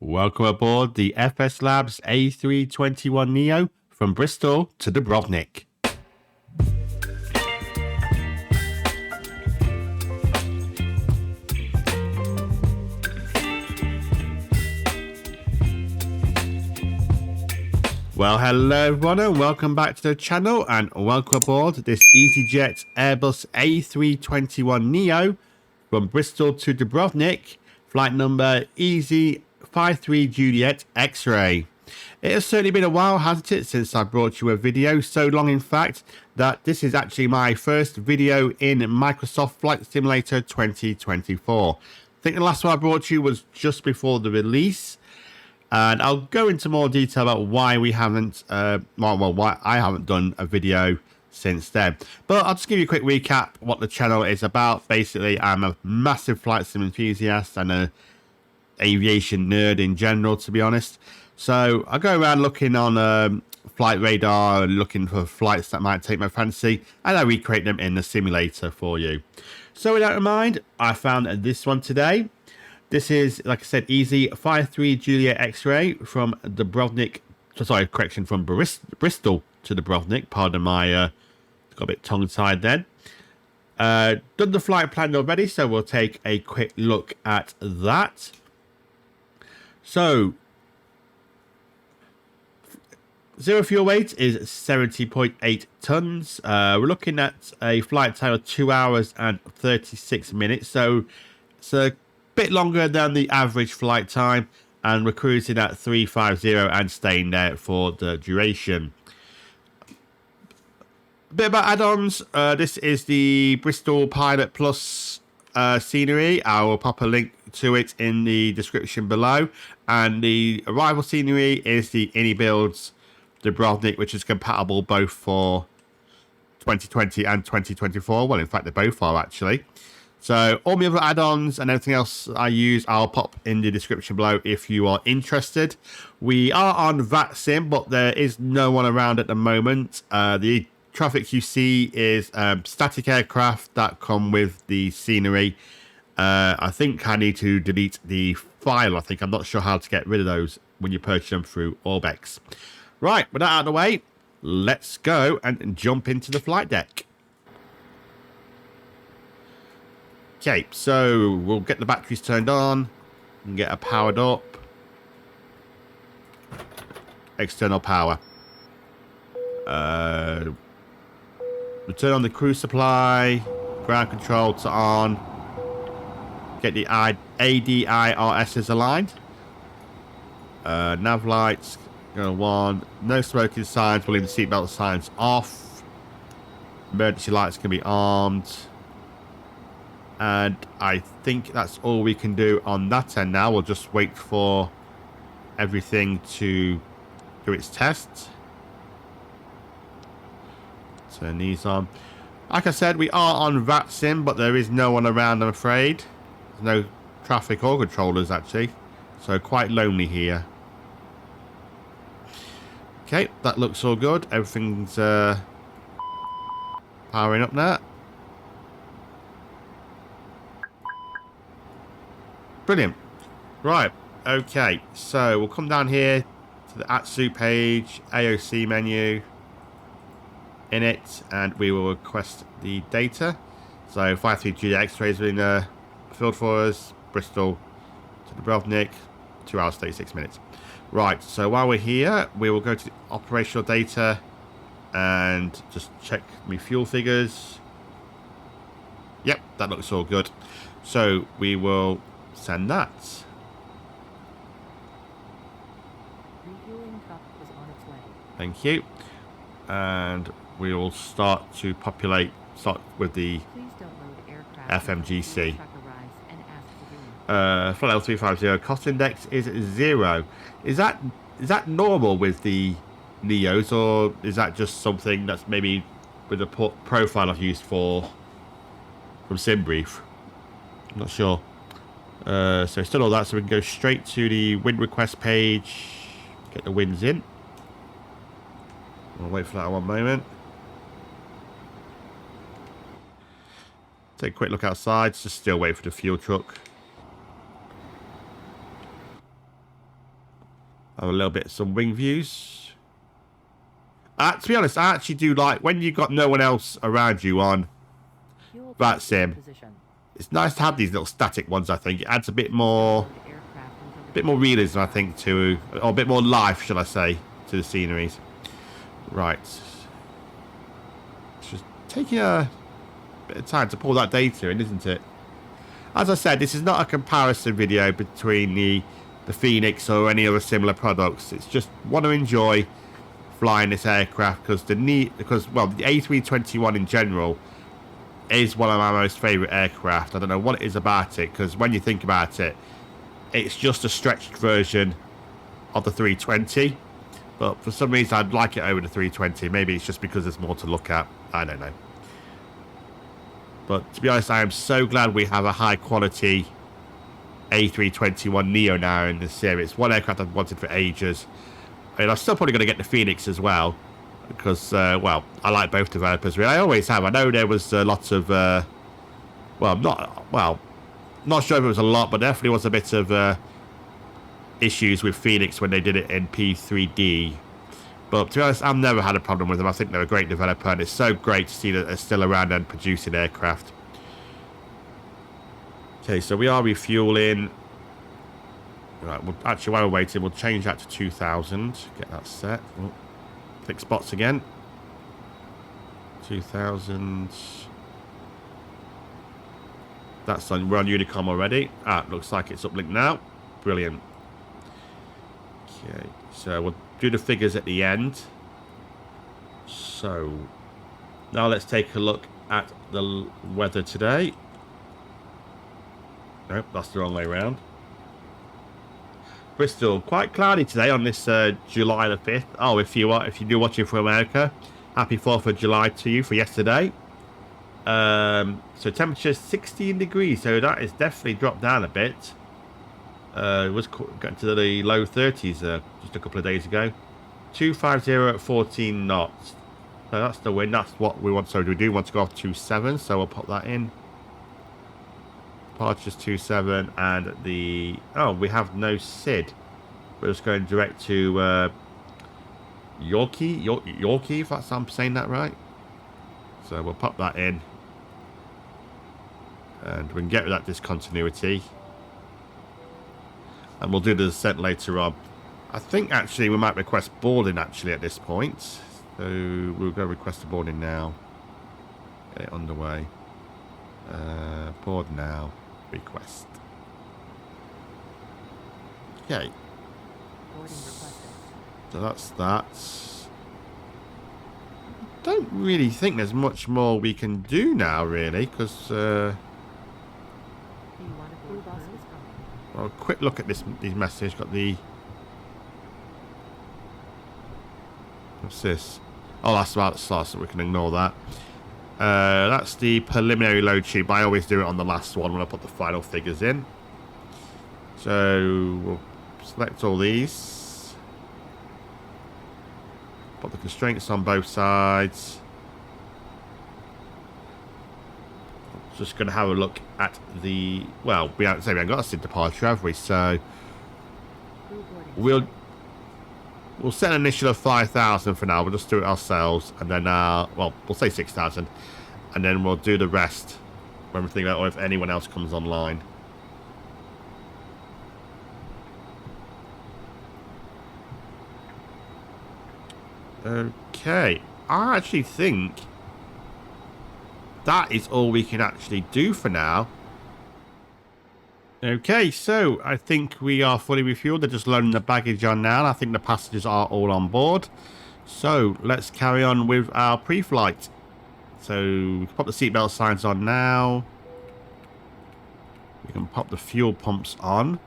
Welcome aboard the FSlabs A321neo from Bristol to Dubrovnik. Well, hello everyone and welcome back to the channel and welcome aboard this Easyjet Airbus A321neo from Bristol to Dubrovnik, flight number EZ53 Juliet X-ray. It has certainly been a while, hasn't it, since I brought you a video, so long in fact that this is actually my first video in Microsoft Flight Simulator 2024. I think the last one I brought you was just before the release. And I'll go into more detail about why we haven't, why I haven't done a video since then. But I'll just give you a quick recap what the channel is about. Basically, I'm a massive flight sim enthusiast and a aviation nerd in general, to be honest. So I go around looking on flight radar and looking for flights that might take my fancy, and I recreate them in the simulator for you. So with that in mind, I found this one today. This is, like I said, EZ53 Juliet X-ray from Dubrovnik. Sorry, correction, from Bristol to Dubrovnik. Pardon my, got a bit tongue-tied then. Done the flight plan already, so we'll take a quick look at that. So, zero fuel weight is 70.8 tons. We're looking at a flight time of 2 hours and 36 minutes. So, it's a bit longer than the average flight time, and we're cruising at 350 and staying there for the duration. A bit about add-ons. This is the Bristol Pilot Plus scenery. I will pop a link to it in the description below, and the arrival scenery is the Inibuilds Dubrovnik, which is compatible both for 2020 and 2024. Well, in fact, they both are actually. So all my other add-ons and everything else I use, I'll pop in the description below if you are interested. We are on Vatsim, but there is no one around at the moment. The traffic you see is static aircraft that come with the scenery. I think I need to delete the file. I'm not sure how to get rid of those when you purchase them through Orbex. Right, with that out of the way, let's go and jump into the flight deck. Okay, so we'll get the batteries turned on and get her powered up. External power. Return on the crew supply. Ground control to on. Get the ADIRSs aligned. Nav lights go on. No smoking signs. We'll leave the seatbelt signs off. Emergency lights can be armed. And I think that's all we can do on that end now. We'll just wait for everything to do its test. Turn these on. Like I said, we are on Vatsim, but there is no one around, I'm afraid. There's no traffic or controllers, actually. So quite lonely here. Okay, that looks all good. Everything's powering up now. Brilliant. Right, okay, so we'll come down here to the Asus page, AOC menu, in it, and we will request the data. So 53G X-ray has been filled for us, Bristol to Dubrovnik, 2 hours 36 minutes. Right, so while we're here, we will go to the operational data and just check my fuel figures. Yep, that looks all good. So we will send that. Refueling truck is on its way. Thank you. And we will start to populate. Start with the FMGC. Flight level 350 cost index is 0. Is that normal with the Neos, or is that just something that's maybe with the profile I've used from SimBrief? I'm not sure. So it's done all that, so we can go straight to the wind request page, get the winds in. I'll wait for that one moment. Take a quick look outside, just still wait for the fuel truck. Have a little bit of some wing views. To be honest, I actually do like when you've got no one else around you on Vatsim. It's nice to have these little static ones. I think it adds a bit more realism, I think, to, or a bit more life, shall I say, to the sceneries. Right. It's just taking a bit of time to pull that data in, isn't it? As I said, this is not a comparison video between the Phoenix or any other similar products. It's just want to enjoy flying this aircraft because the A321 in general is one of my most favourite aircraft. I don't know what it is about it, because when you think about it, it's just a stretched version of the 320. But for some reason, I'd like it over the 320. Maybe it's just because there's more to look at. I don't know. But to be honest, I am so glad we have a high-quality A321neo now in this series. One aircraft I've wanted for ages. I mean, I'm still probably going to get the Phoenix as well. Because, well, I like both developers, really. I always have. I know there was lots of, not sure if it was a lot, but definitely was a bit of issues with Phoenix when they did it in P3D. But to be honest, I've never had a problem with them. I think they're a great developer, and it's so great to see that they're still around and producing aircraft. Okay, so we are refueling. Right, actually, while we're waiting, we'll change that to 2000. Get that set. Oh. Click spots again. 2000. That's on. We're on Unicom already. Looks like it's uplinked now. Brilliant. Okay, so we'll do the figures at the end. So now let's take a look at the weather today. Nope, that's the wrong way around. Bristol, quite cloudy today on this July the 5th. Oh, if you're watching from America, happy 4th of July to you for yesterday. So temperature 16 degrees, so that is definitely dropped down a bit. It was getting to the low 30s just a couple of days ago. 250 at 14 knots. So that's the wind. That's what we want. So we do want to go off 27, so we'll pop that in. Departures 27, and the we have no SID. We're just going direct to Yorkie, if I'm saying that right. So we'll pop that in, and we can get rid of that discontinuity, and we'll do the descent later on. I think actually we might request boarding actually at this point, so we'll go request a boarding now. Get it underway. Board now. Request. Okay. So that's that. Don't really think there's much more we can do now, really, because well, a quick look at these messages. Got the what's this? Oh, that's about the slot, so we can ignore that. That's the preliminary load sheet, but I always do it on the last one when I put the final figures in. So we'll select all these. Put the constraints on both sides. Just going to have a look at the... Well, we haven't got a SID departure, have we? So we'll set an initial of 5,000 for now. We'll just do it ourselves, and then well, we'll say 6,000, and then we'll do the rest when we think about, or if anyone else comes online. Okay, I actually think that is all we can actually do for now. Okay, so I think we are fully refueled. They're just loading the baggage on now. I think the passengers are all on board. So let's carry on with our pre-flight. So we can pop the seatbelt signs on now. We can pop the fuel pumps on.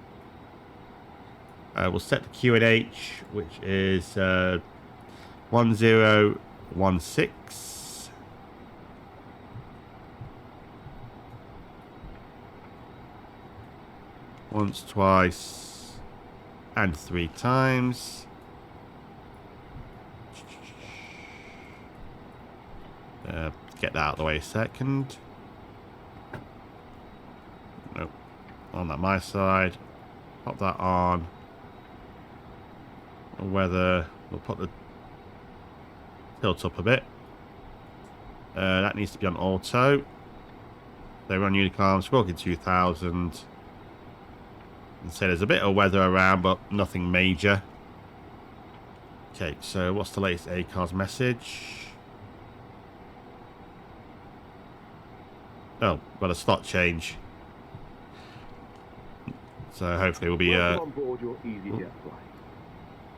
We'll set the QNH, which is 1016. Once, twice, and 3 times. Get that out of the way a second. Nope. On that my side. Pop that on. whether we'll put the tilt up a bit. That needs to be on auto. They run Unicorn, Squawking 2000. And say there's a bit of weather around, but nothing major. Okay, so what's the latest ACARS message? Oh, well, a slot change. So hopefully we'll be Welcome on board your Easyjet flight.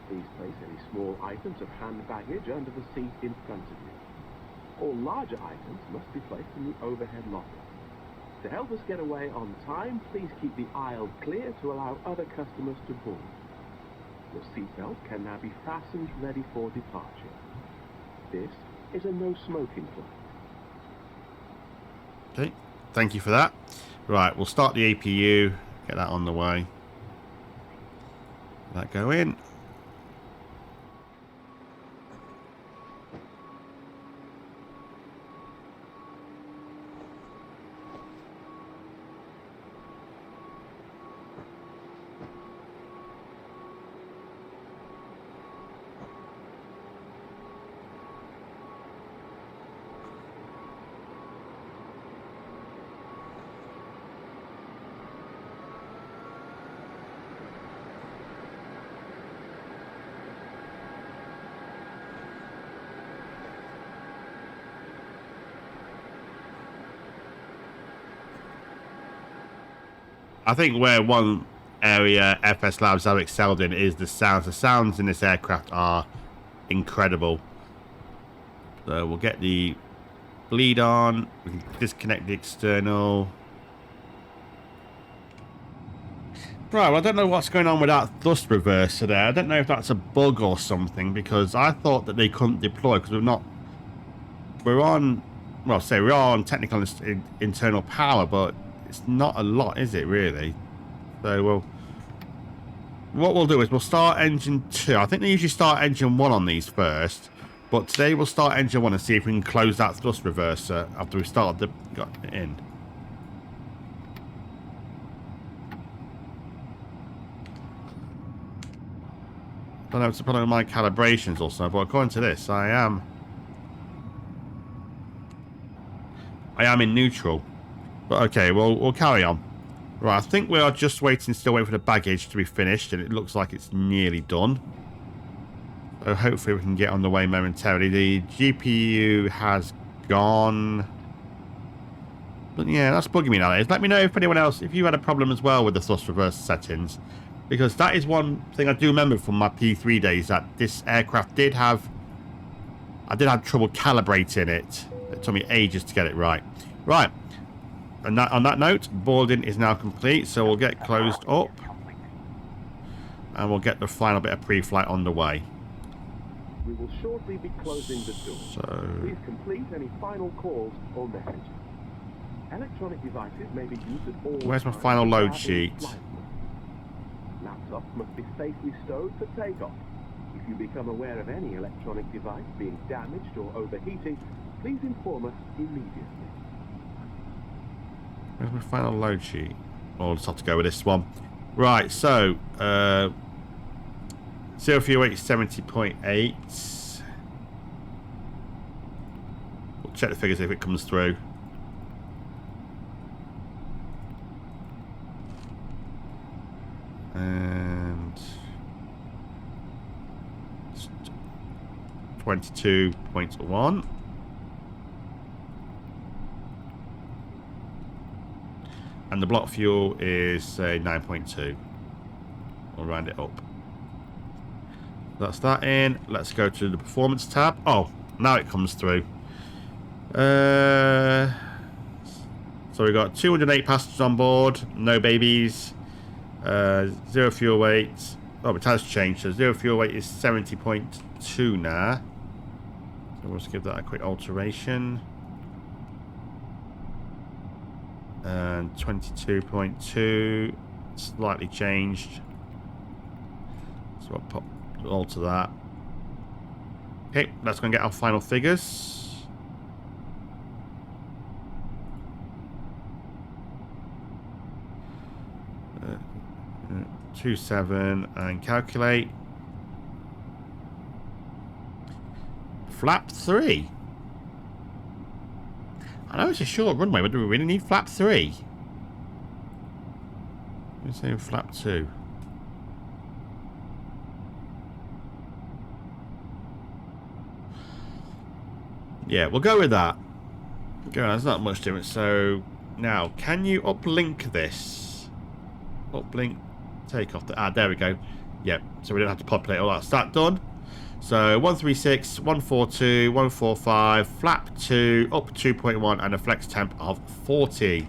Please place any small items of hand baggage under the seat in front of you. All larger items must be placed in the overhead locker. To help us get away on time, please keep the aisle clear to allow other customers to board. Your seatbelt can now be fastened ready for departure. This is a no-smoking flight. Okay, thank you for that. Right, we'll start the APU, get that on the way. Let that go in. I think where one area FSlabs have excelled in is the sounds. The sounds in this aircraft are incredible. So we'll get the bleed on. We can disconnect the external. Right, well, I don't know what's going on with that thrust reverser there. I don't know if that's a bug or something, because I thought that they couldn't deploy because we're on, well, say we are on technical internal power, but it's not a lot, is it, really? So what we'll do is we'll start engine 2. I think they usually start engine 1 on these first, but today we'll start engine 1 and see if we can close that thrust reverser after we got it in. I don't know if it's a problem with my calibrations or something, but according to this, I am in neutral. But okay, we'll carry on. Right, I think we are just still waiting for the baggage to be finished, and it looks like it's nearly done. So hopefully we can get on the way momentarily. The GPU has gone. But yeah, that's bugging me nowadays. Let me know if anyone else, if you had a problem as well with the thrust reverse settings. Because that is one thing I do remember from my P3 days, that this aircraft did have... I did have trouble calibrating it. It took me ages to get it right. Right. And on that note, boarding is now complete, so we'll get closed up. And we'll get the final bit of pre-flight on the way. We will shortly be closing the door. So... Please complete any final calls or messages. Electronic devices may be used at all Where's my times final load without sheet? flight mode. Laptops must be safely stowed for takeoff. If you become aware of any electronic device being damaged or overheating, please inform us immediately. Where's my final load sheet? Oh, I'll just have to go with this one. Right, so 0 fuel weight 70.8. We'll check the figures if it comes through. And 22.1. And the block fuel is 9.2. We'll round it up. That's that in. Let's go to the performance tab. Oh, now it comes through. So we got 208 passengers on board, no babies. 0 fuel weight. Oh, it has changed. So 0 fuel weight is 70.2 now. So we'll just give that a quick alteration. And 22.2, slightly changed. So I'll alter that. Okay, let's go and get our final figures. 27 and calculate. flap 3. I know it's a short runway, but do we really need flap 3? Let's say flap 2. Yeah, we'll go with that. Go on, there's not much difference. So now, can you uplink this? Uplink takeoff. There we go. Yep. So we don't have to populate all that. Is that done? So 136, 142, 145, flap 2, up 2.1, and a flex temp of 40.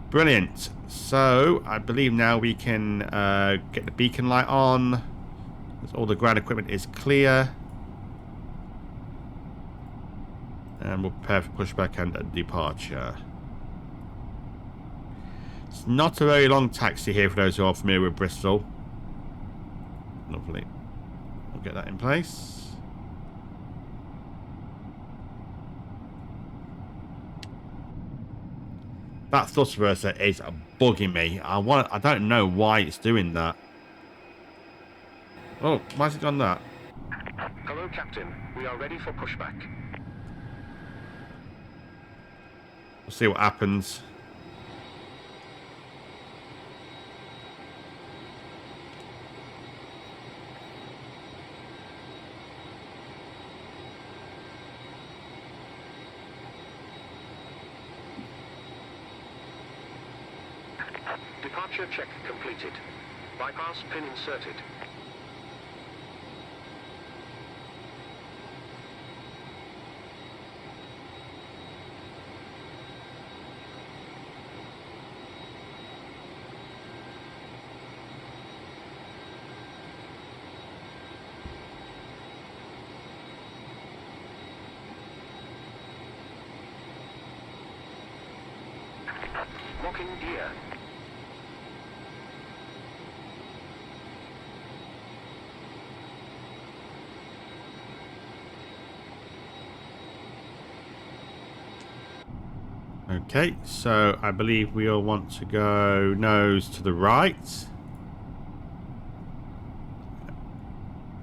Brilliant. So I believe now we can get the beacon light on. All the ground equipment is clear. And we'll prepare for pushback and departure. It's not a very long taxi here for those who are familiar with Bristol. Lovely. We'll get that in place. That Thrustmaster is bugging me. I don't know why it's doing that. Oh, why has it done that? Hello, Captain. We are ready for pushback. We'll see what happens. Departure check completed. Bypass pin inserted. Locking gear. Okay, so I believe we all want to go nose to the right.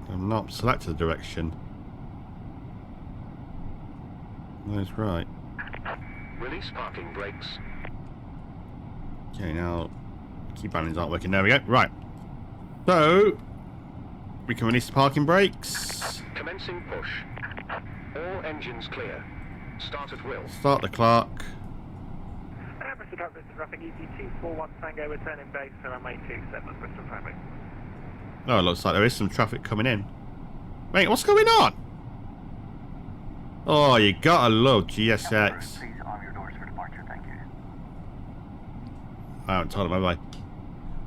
I'm not selected the direction. Nose right. Release parking brakes. Okay, now key bindings aren't working. There we go. Right. So we can release the parking brakes. Commencing push. All engines clear. Start at will. Start the clock. Bristol traffic, ET241 Tango, returning base, runway 27, Bristol traffic. Oh, it looks like there is some traffic coming in. Wait, what's going on? Oh, you gotta love GSX. Please arm your doors for departure, thank you. I haven't told him, have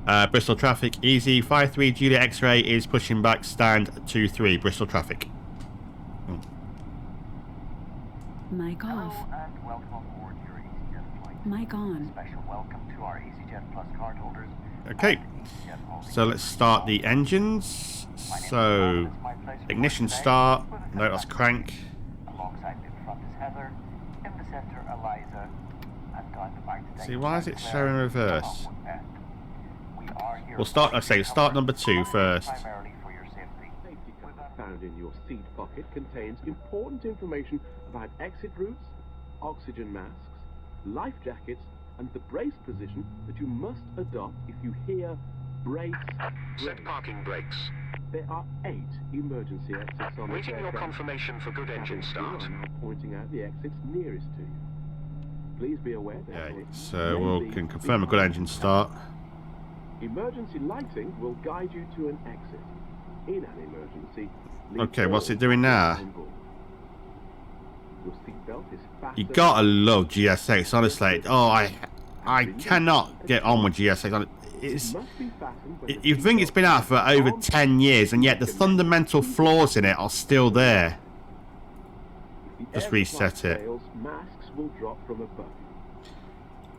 I? Bristol traffic, easy. 53 Juliet X-ray is pushing back, stand 23, Bristol traffic. Oh. Mic off. Hello and welcome aboard your Easyjet flight. Mic on. Special welcome to our Easyjet Plus cardholders. Okay, so let's start the engines. So, ignition start. No, that's crank. Alongside in front is Heather, in the center Eliza, and down the back today. See, why is it showing reverse? We are here. We'll start, let's say, start number 2 first. Primarily for your safety. Safety card found in your seat pocket contains important information about exit routes, oxygen masks, life jackets, and the brace position that you must adopt if you hear brace. Set parking brakes. There are 8 emergency exits on Waiting this your aircraft. confirmation for good engine start. I'm now pointing out the exits nearest to you. Please be aware that Okay, so we can confirm a good engine start. emergency lighting will guide you to an exit. In an emergency, leave Okay, what's all it doing now? on board. Your seatbelt is fastened. You gotta love GSX, honestly. Oh, I cannot get on with GSX. It's, Must be fastened when the you think it's been out for over 10 years, and yet the fundamental flaws in it are still there. If the Just air reset supply it. fails, masks will drop from above you.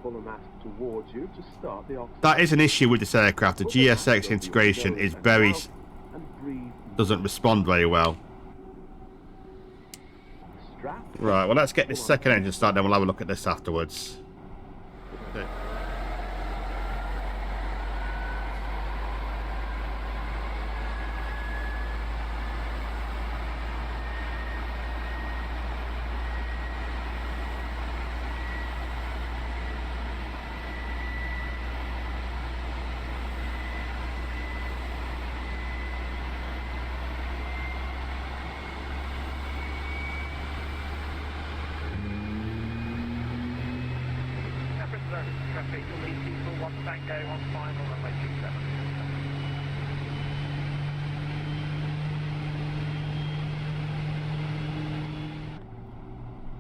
Pull a mask towards you to start the oxygen. That is an issue with this aircraft. The GSX integration is very And breathe. doesn't respond very well. Strap. Right, well, let's get this second engine started, then we'll have a look at this afterwards. Okay. Tango on final runway 27.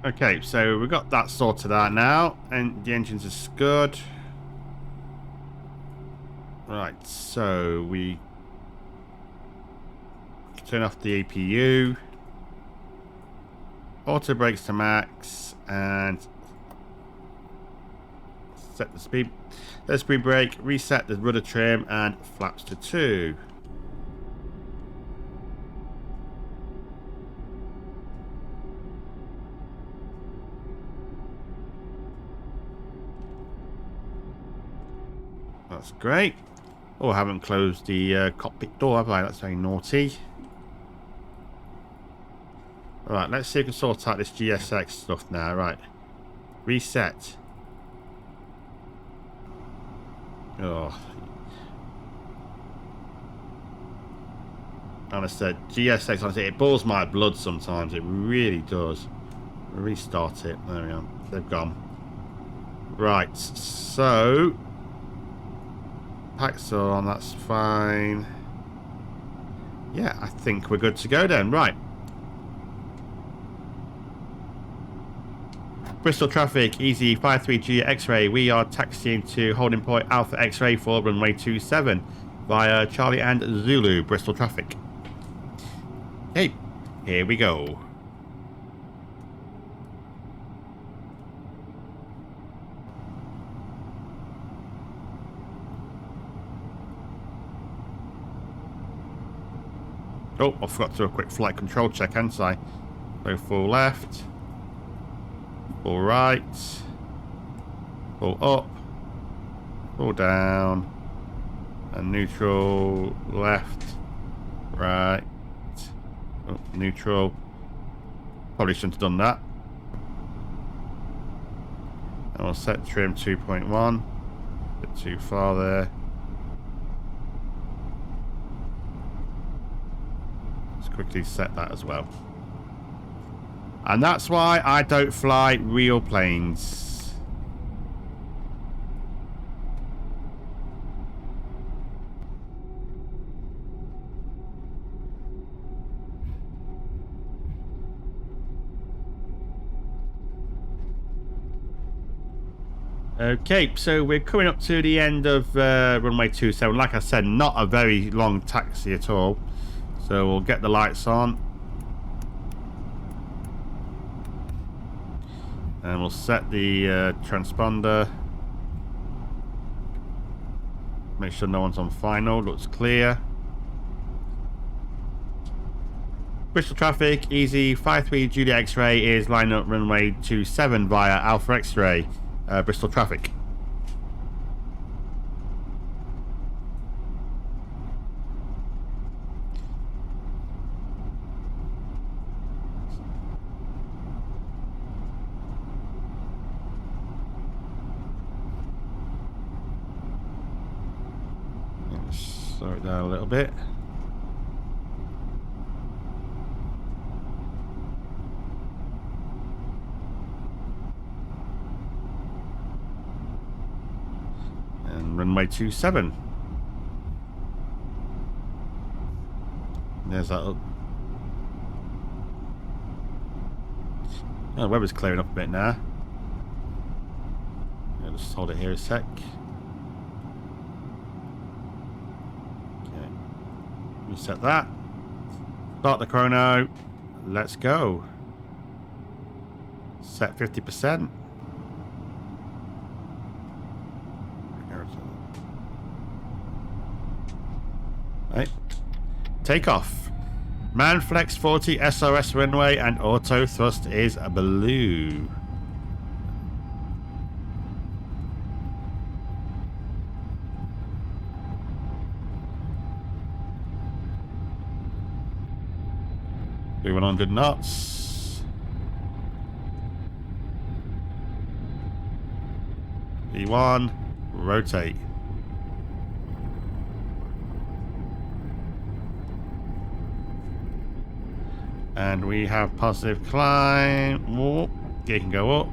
Okay, so we've got that sorted out now, and the engines are good. Right, so we turn off the APU, auto brakes to max, and set the speed brake, reset the rudder trim, and flaps to 2. That's great. Oh, I haven't closed the cockpit door, have I? That's very naughty. Alright, let's see if we can sort out this GSX stuff now. Right. Reset. Oh. Honestly, GSX, honestly, it boils my blood sometimes. It really does. Restart it. There we go. They've gone. Right, so packs are on, that's fine. Yeah, I think we're good to go then. Right. Bristol traffic, easy 53G X-ray. We are taxiing to holding point Alpha X-ray for runway 27 via Charlie and Zulu, Bristol traffic. Okay, here we go. Oh, I forgot to do a quick flight control check, hadn't I? So full left, full right, full up, full down, and neutral, left, right, oh, neutral. Probably shouldn't have done that. And we'll set trim 2.1, bit too far there. Quickly set that as well. And that's why I don't fly real planes. Okay, so we're coming up to the end of runway 27. Like I said, not a very long taxi at all. So we'll get the lights on. And we'll set the transponder. Make sure no one's on final. Looks clear. Bristol traffic, easy 53 Juliet X-ray is lining up runway 27 via Alpha X-ray, Bristol traffic. Slow it down a little bit. And runway 27. There's that up. Oh, weather's clearing up a bit now. Yeah, just hold it here a sec. Reset that. Start the chrono. Let's go. Set 50%. Right. Take off. Man flex 40 SOS runway and auto thrust is blue. Do 100 knots. V1, rotate. And we have positive climb. Oh, gear can go up.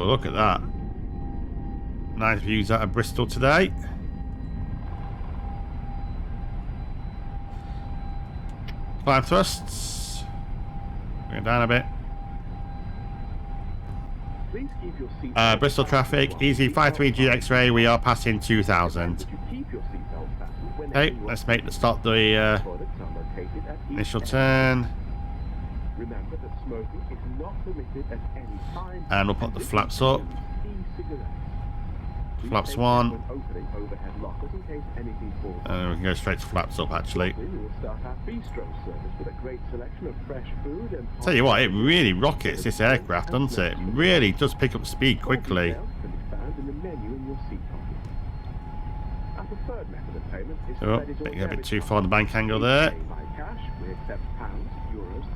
look at that. Nice views out of Bristol today. Climb thrusts. Bring it down a bit. Please keep your seat Bristol traffic, EZ53G X-ray, we are passing 2,000. Okay, let's start the initial turn. Remember that smoking is not permitted at any time. And we'll put the flaps up. Flaps 1. And we can go straight to flaps up actually. Tell you what, it really rockets this aircraft, doesn't it? It really does pick up speed quickly. Oh, getting a bit too far on the bank angle there.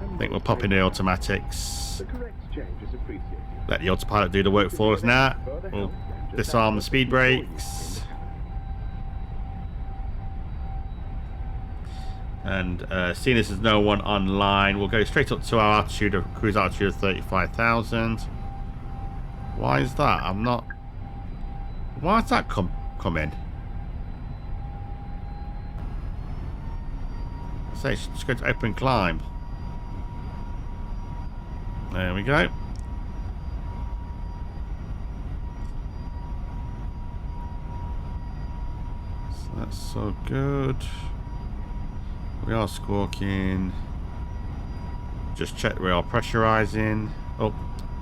I think we'll pop in the automatics. Let the autopilot do the work for us now. We'll disarm the speed brakes. And seeing as there's no one online, we'll go straight up to our altitude of cruise altitude of 35,000. Why is that? I'm not. Why's that come in? I say just go to open climb. There we go. So that's so good. We are squawking. Just check we are pressurizing. Oh,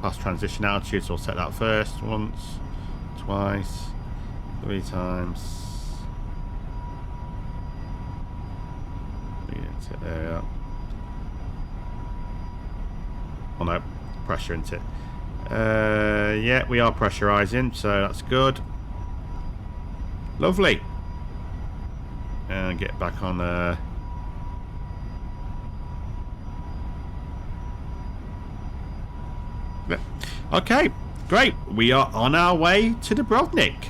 past transition altitude, so we'll set that first. Once, twice, 3 times. There. Oh no, pressure into it. Yeah, we are pressurizing, so that's good. Lovely. And get back on Okay, great. We are on our way to Dubrovnik.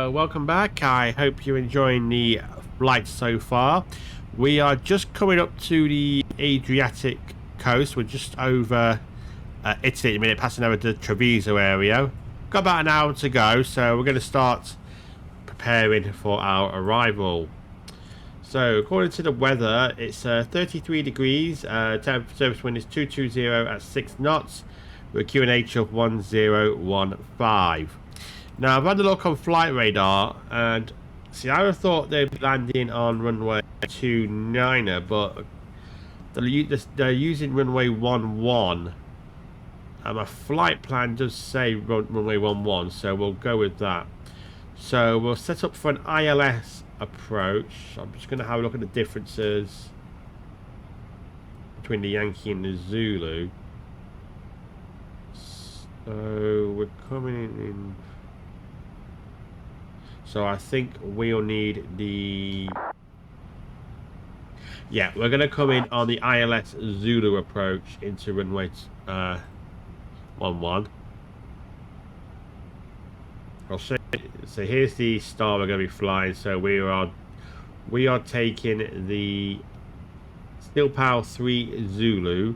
Welcome back. I hope you're enjoying the flight so far. We are just coming up to the Adriatic coast. We're just over Italy at the minute, passing over the Treviso area. Got about an hour to go, so we're going to start preparing for our arrival. So according to the weather, it's 33 degrees, temperature surface wind is 220 at 6 knots with a QNH of 1015. Now I've had a look on flight radar, and see, I would have thought they'd be landing on runway 29er, but they're using runway 11 My flight plan does say runway 11, so we'll go with that. So we'll set up for an ILS approach. I'm just going to have a look at the differences between the Yankee and the Zulu. So we're coming in. So I think we'll need the. Yeah, we're going to come in on the ILS Zulu approach into runway 11. I'll show you. So here's the star we're going to be flying. So we are taking the Steel Power 3 Zulu,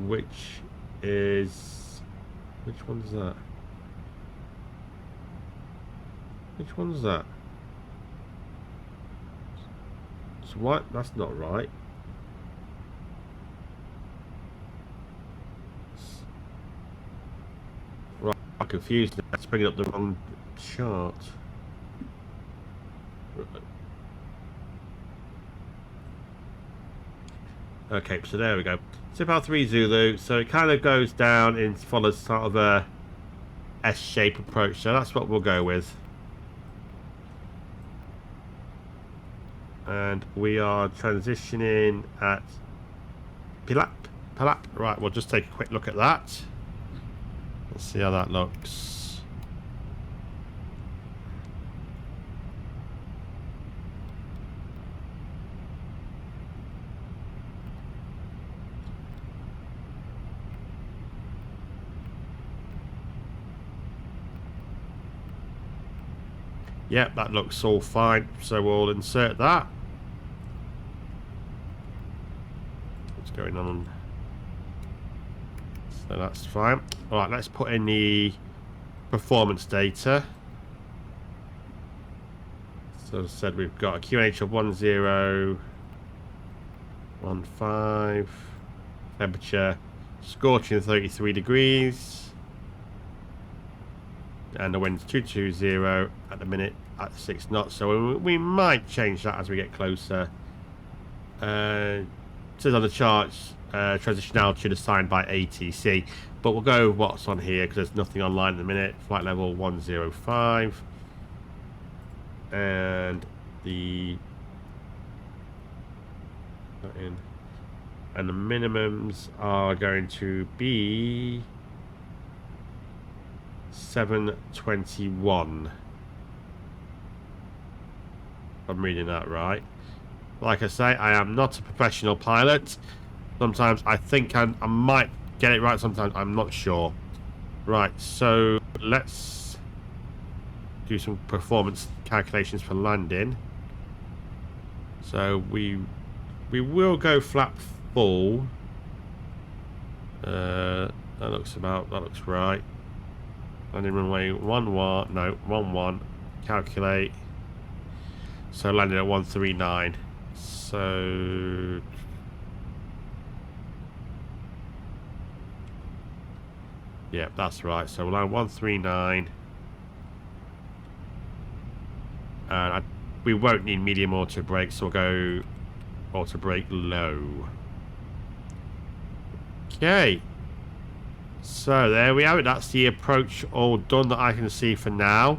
which is, which one's that? Which one's that? So what? That's not right. Right, I'm confused. That's bringing up the wrong chart. Okay, so there we go. Steel Power 3 Zulu. So it kind of goes down and follows sort of a S-shape approach. So that's what we'll go with. And we are transitioning at Pilap. Right, we'll just take a quick look at that. Let's see how that looks. Yep, that looks all fine. So we'll insert that. What's going on? So that's fine. Alright, let's put in the performance data. So as I said, we've got a QNH of 1015, temperature scorching 33 degrees, and the wind's 220 at the minute at 6 knots. So we might change that as we get closer. It says on the charts transition altitude assigned by ATC, but we'll go with what's on here because there's nothing online at the minute. Flight level 105, and the minimums are going to be 721. I'm reading that right. Like I say, I am not a professional pilot. Sometimes I think I might get it right, sometimes I'm not sure. Right, so let's do some performance calculations for landing. So we will go flap full. That looks right. Landing runway 11, calculate. So landing at 139. So yeah, that's right. So we'll land 139. And we won't need medium auto brake, so we'll go auto brake low. Okay. So there we have it. That's the approach all done that I can see for now.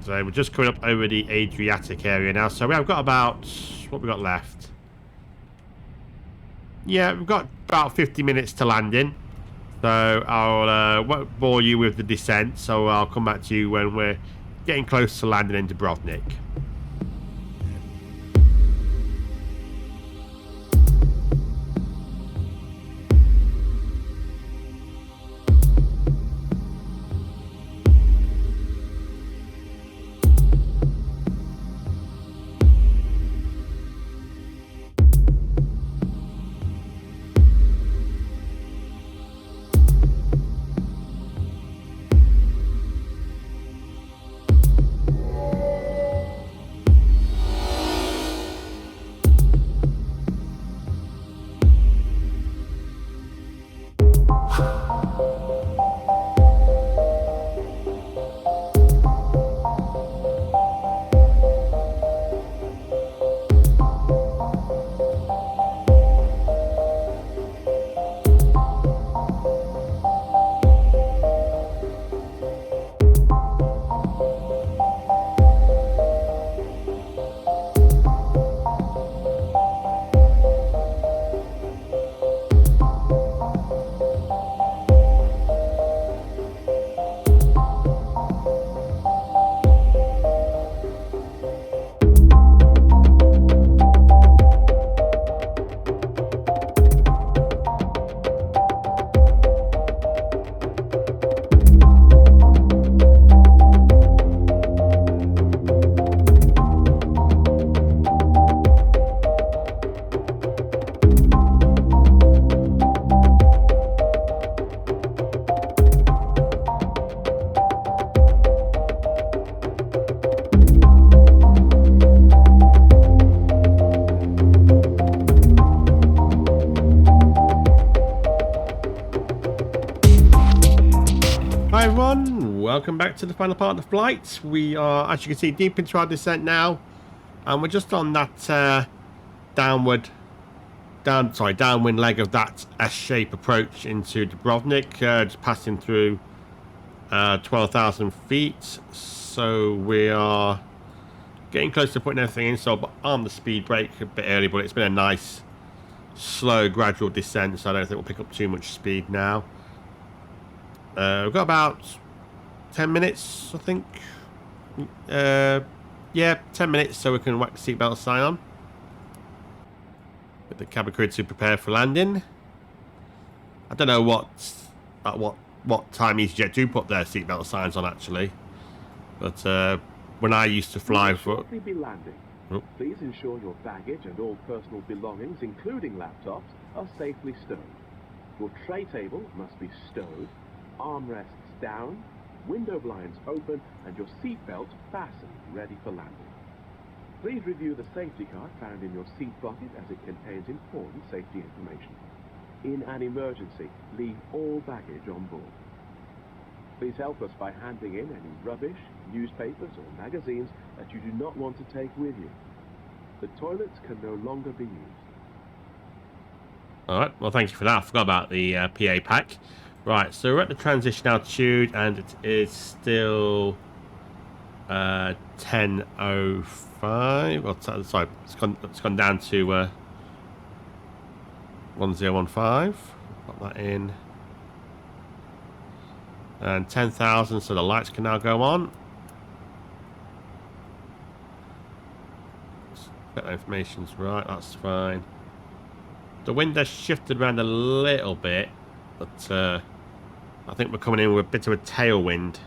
So we're just coming up over the Adriatic area now. So we have got about, what we got left? Yeah, we've got about 50 minutes to landing. So I'll won't bore you with the descent. So I'll come back to you when we're getting close to landing in Dubrovnik. to the final part of the flight. We are, as you can see, deep into our descent now, and we're just on that downwind leg of that S-shape approach into Dubrovnik, just passing through 12,000 feet. So we are getting close to putting everything in. So on the speed brake a bit early, but it's been a nice, slow, gradual descent. So I don't think we'll pick up too much speed now. We've got about 10 minutes, I think. Yeah, 10 minutes, so we can whack the seatbelt sign on. Get the cabin crew to prepare for landing. I don't know what time EasyJet do put their seatbelt signs on actually, but when I used to fly for. Be landing. Oh. Please ensure your baggage and all personal belongings, including laptops, are safely stowed. Your tray table must be stowed, armrests down, window blinds open, and your seatbelt fastened, ready for landing. Please review the safety card found in your seat pocket as it contains important safety information. In an emergency, leave all baggage on board. Please help us by handing in any rubbish, newspapers or magazines that you do not want to take with you. The toilets can no longer be used. Alright, well thank you for that. I forgot about the PA pack. Right, so we're at the transition altitude and it is still 10:05. Well, sorry, it's gone down to 1015. Put that in. And 10,000, so the lights can now go on. That information's right, that's fine. The wind has shifted around a little bit, but I think we're coming in with a bit of a tailwind.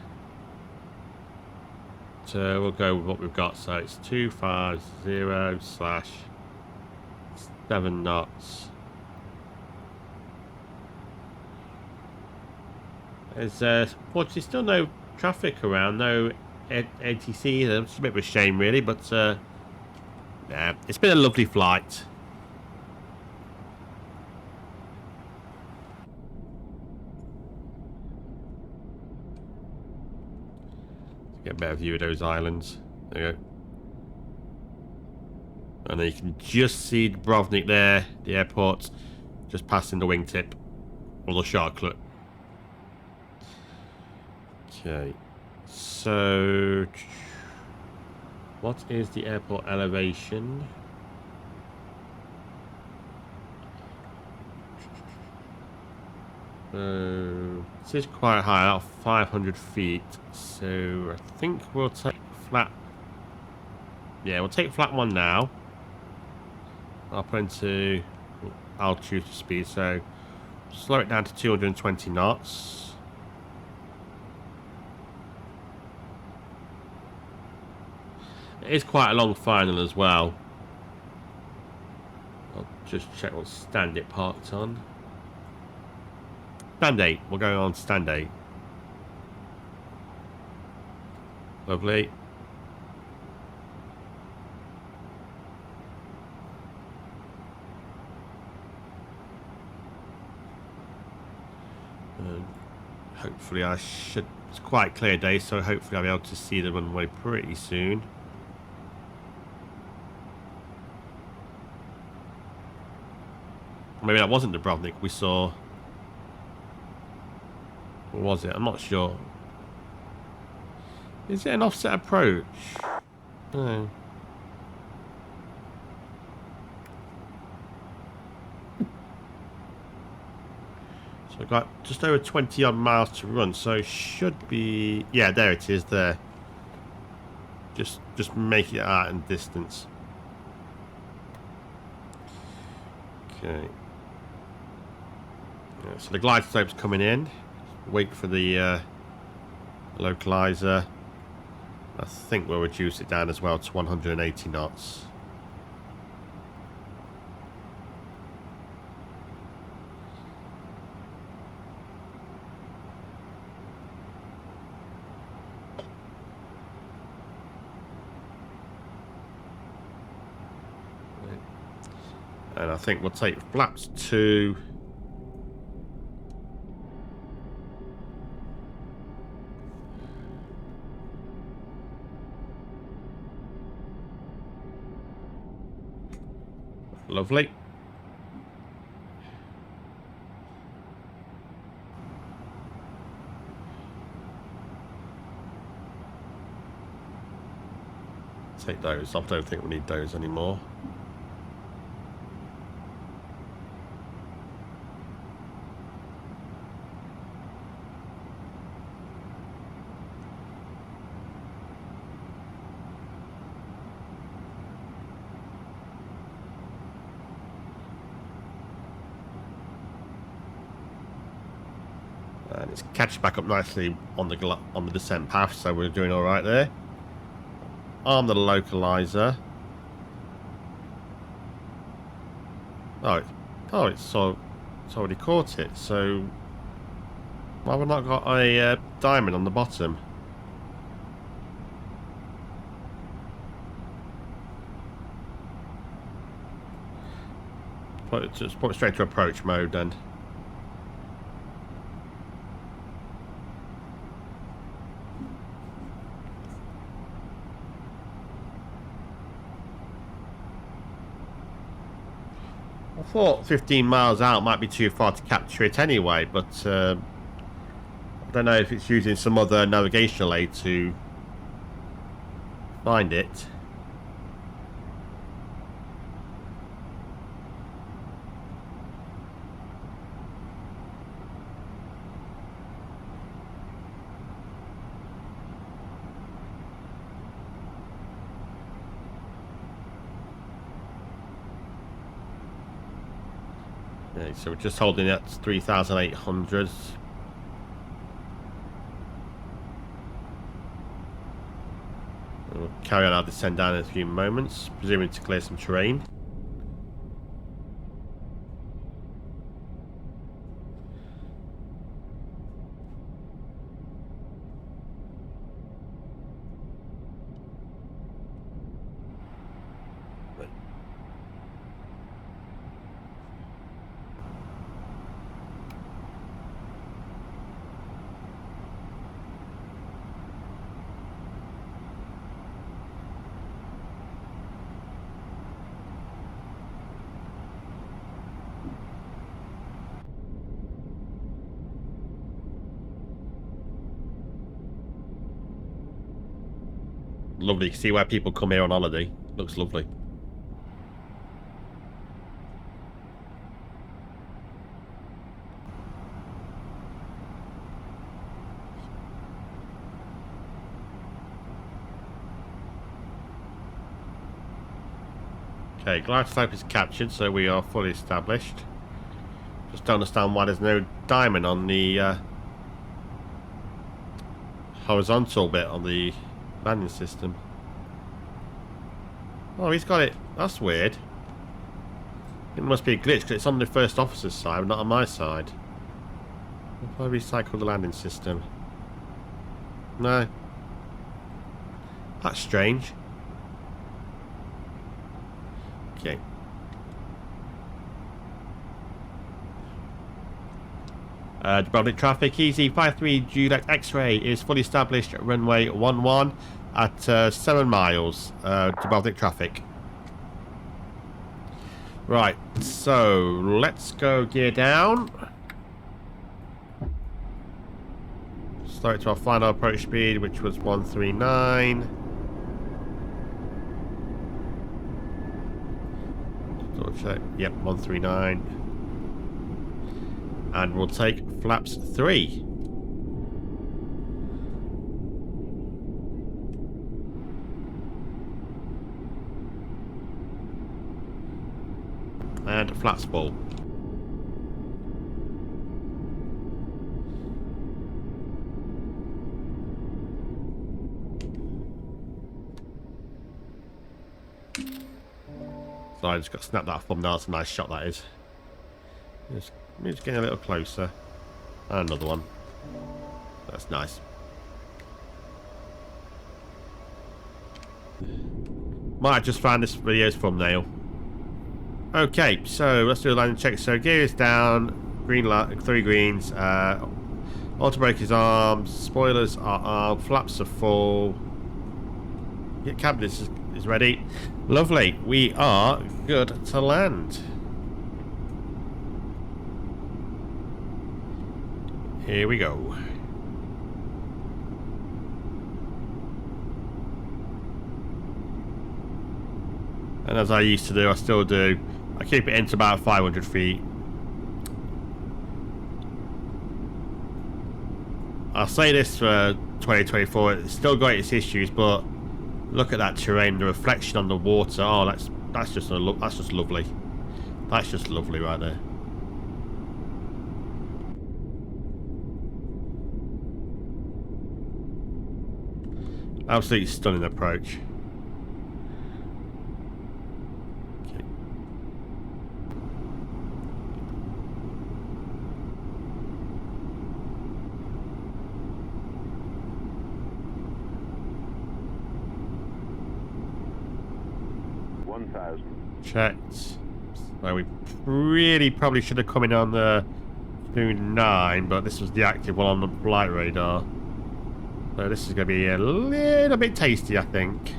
So we'll go with what we've got. So it's 250/7 knots. There's fortunately still no traffic around, no ATC. It's a bit of a shame really, but yeah, it's been a lovely flight. Get a better view of those islands. There you go. And then you can just see Dubrovnik there, the airport, just passing the wingtip or the sharklet. Okay, so what is the airport elevation? This is quite high, about 500 feet. So I think we'll take flat. Yeah, we'll take flat one now. I'll put into altitude speed, so slow it down to 220 knots. It is quite a long final as well. I'll just check what stand it parked on. Stand 8. We're going on stand 8. Lovely. And hopefully I should. It's quite a clear day, so hopefully I'll be able to see the runway pretty soon. Maybe that wasn't Dubrovnik we saw. Or was it? I'm not sure. Is it an offset approach? No. So I've got just over 20 odd miles to run, so it should be. Yeah, there it is there. Just make it out in distance. Okay. So the glide slope's coming in. Wait for the localizer. I think we'll reduce it down as well to 180 knots. And I think we'll take flaps 2. Lovely. Take those off. I don't think we need those anymore. And it's catching back up nicely on the descent path, so we're doing all right there. Arm the localizer. Oh, it's already caught it. So why have I not got a diamond on the bottom? Just put it straight to approach mode then. I thought 15 miles out might be too far to capture it anyway, but I don't know if it's using some other navigational aid to find it. Okay, so we're just holding at 3,800. We'll carry on our descent down in a few moments, presuming to clear some terrain. Lovely. You can see where people come here on holiday. Looks lovely. Okay, glide slope is captured, so we are fully established. Just don't understand why there's no diamond on the horizontal bit on the landing system. Oh, he's got it. That's weird. It must be a glitch because it's on the first officer's side, not on my side. If I recycle the landing system. No. That's strange. Okay. Dubrovnik traffic, Easy 53 Juliet X-ray is fully established at runway 11 at 7 miles. Dubrovnik traffic. Right, so let's go gear down. Start to our final approach speed, which was 139. Double check. Yep, 139. And we'll take flaps 3. And flaps full. So I just got to snap that thumbnail. That's a nice shot, that is. Just getting a little closer. And another one. That's nice. Might have just found this video's thumbnail. Okay, so let's do a landing check. So gear is down. Green light, 3 greens. Auto brake is armed. Spoilers are armed. Flaps are full. Yeah, cabin is is ready. Lovely. We are good to land. Here we go. And as I used to do, I still do. I keep it into about 500 feet. I'll say this for 2024, it's still got its issues, but look at that terrain, the reflection on the water. Oh, that's just lovely. That's just lovely right there. Absolutely stunning approach. Okay. Checked. So we really probably should have come in on the 2.9, but this was the active one on the flight radar. So this is going to be a little bit tasty, I think.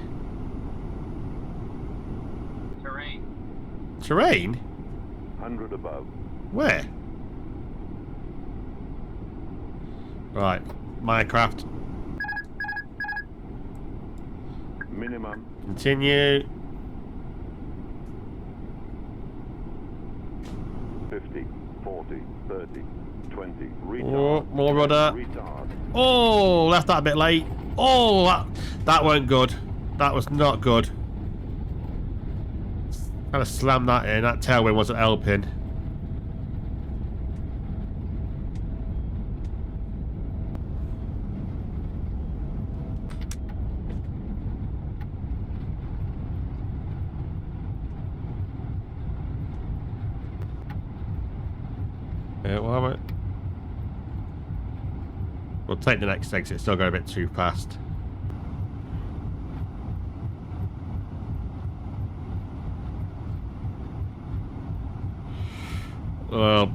Terrain. Terrain? 100 above. Where? Right, Minecraft. Minimum. Continue. 50, 40, 30, 20. Retard. Oh, more rudder. Retard. Oh, left that a bit late. Oh, that weren't good. That was not good. Kind of slammed that in. That tailwind wasn't helping. Yeah, well, we'll take the next exit. It's still going a bit too fast. Well,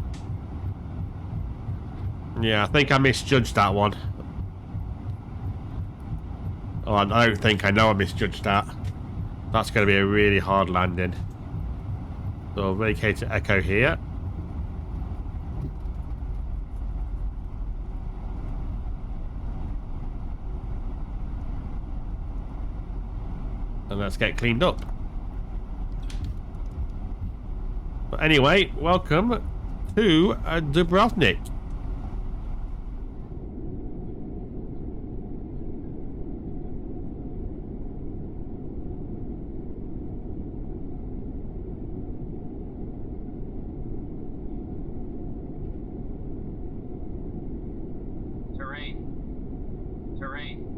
yeah, I think I misjudged that one. Oh, I don't think I know I misjudged that. That's going to be a really hard landing. So I'll vacate to Echo here. And let's get cleaned up. But anyway, welcome to Dubrovnik. Terrain. Terrain.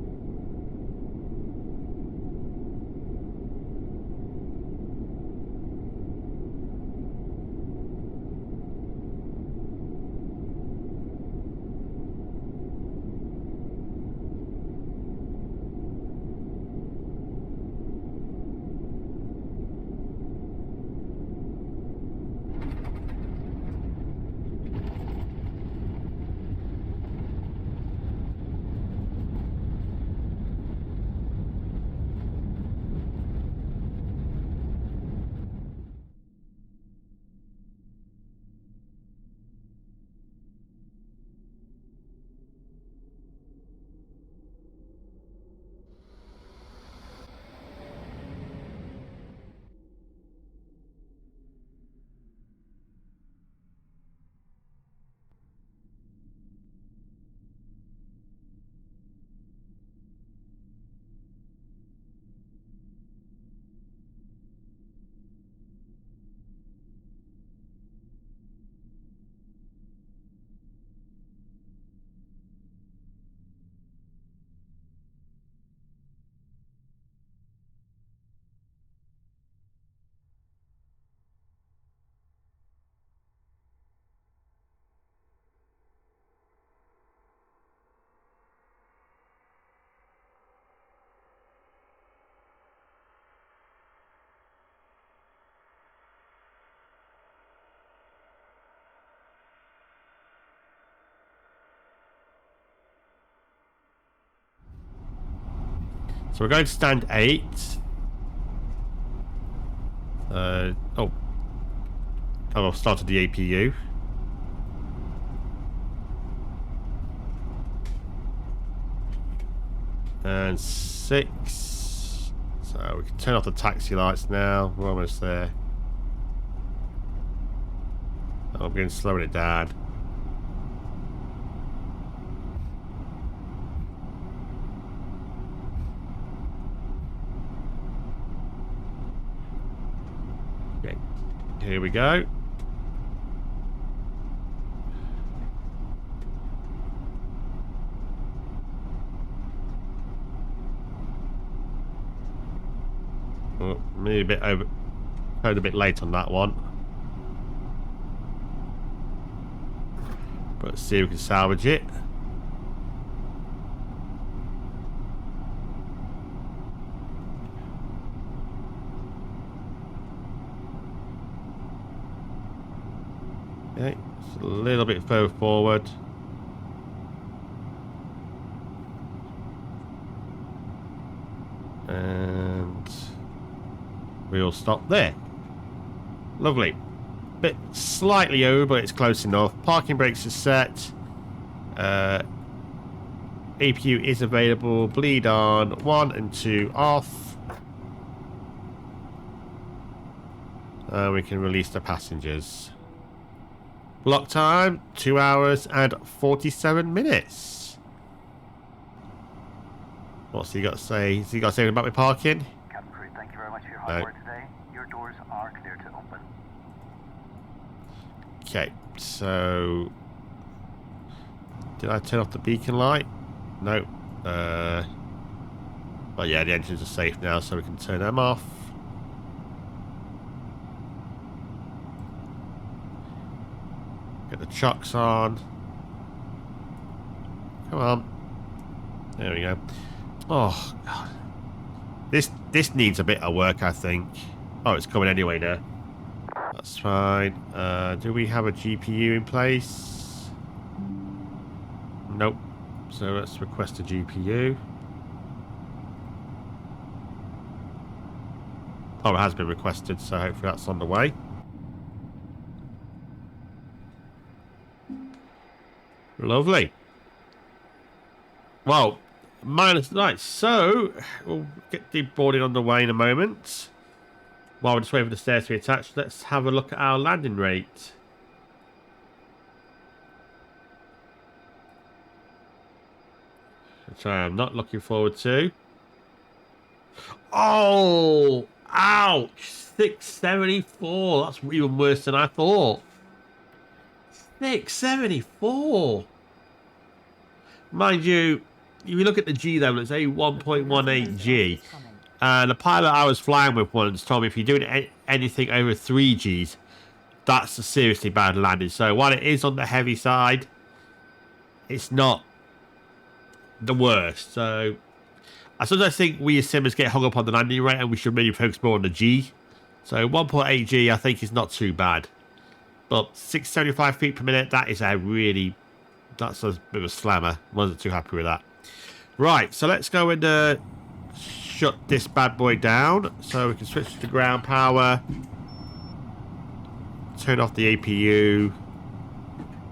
So we're going to stand 8. Oh, I've started the APU. And 6. So we can turn off the taxi lights now. We're almost there. Oh, I'm going to slow it down. Okay, here we go. Oh, maybe a bit over, a bit late on that one. But let's see if we can salvage it. Okay, it's a little bit further forward. And we'll stop there. Lovely. Bit slightly over, but it's close enough. Parking brakes are set. APU is available. Bleed on. 1 and 2 off. We can release the passengers. Block time 2 hours and 47 minutes. What's he got to say? Has he got to say anything about my parking? Captain Crew, thank you very much for your hard work today. Your doors are clear to open. Okay, so did I turn off the beacon light? No. But yeah, the engines are safe now, so we can turn them off. Get the chocks on. Come on. There we go. Oh God. This needs a bit of work, I think. Oh, it's coming anyway now. That's fine. Do we have a GPU in place? Nope. So let's request a GPU. Oh, it has been requested, so hopefully that's on the way. Lovely. Well, minus lights. So we'll get the boarding on the way in a moment. While we're just waiting for the stairs to be attached, let's have a look at our landing rate. Which I am not looking forward to. Oh! Ouch! 674. That's even worse than I thought. 674. Mind you, if you look at the G level, it's a 1.18 G. And the pilot I was flying with once told me if you're doing anything over 3 Gs, that's a seriously bad landing. So while it is on the heavy side, it's not the worst. So I sometimes think we as simmers get hung up on the landing rate and we should maybe focus more on the G. So 1.8 G I think is not too bad. But 675 feet per minute, that is a really... That's a bit of a slammer. Wasn't too happy with that. Right, so let's go and shut this bad boy down. So we can switch to ground power. Turn off the APU.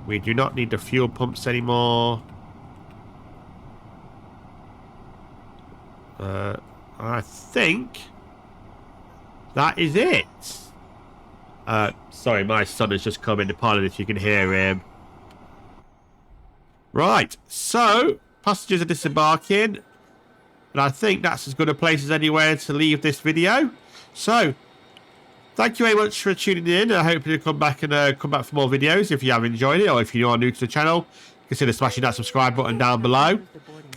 We do not need the fuel pumps anymore. I think that is it. Sorry, my son has just come in the pilot, if you can hear him. Right, so passengers are disembarking, and I think that's as good a place as anywhere to leave this video. So, thank you very much for tuning in. I hope you come back and come back for more videos if you have enjoyed it, or if you are new to the channel, consider smashing that subscribe button down below.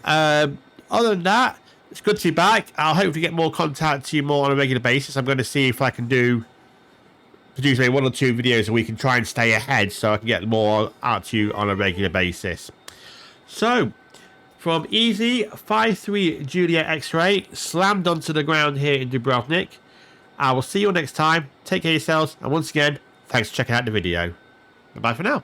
Other than that, it's good to be back. I'll hopefully get more content to you more on a regular basis. I'm going to see if I can produce maybe 1 or 2 videos a week and try and stay ahead so I can get more out to you on a regular basis. So, from Easy 53 Juliet X-Ray, slammed onto the ground here in Dubrovnik. I will see you all next time. Take care of yourselves, and once again, thanks for checking out the video. Bye for now.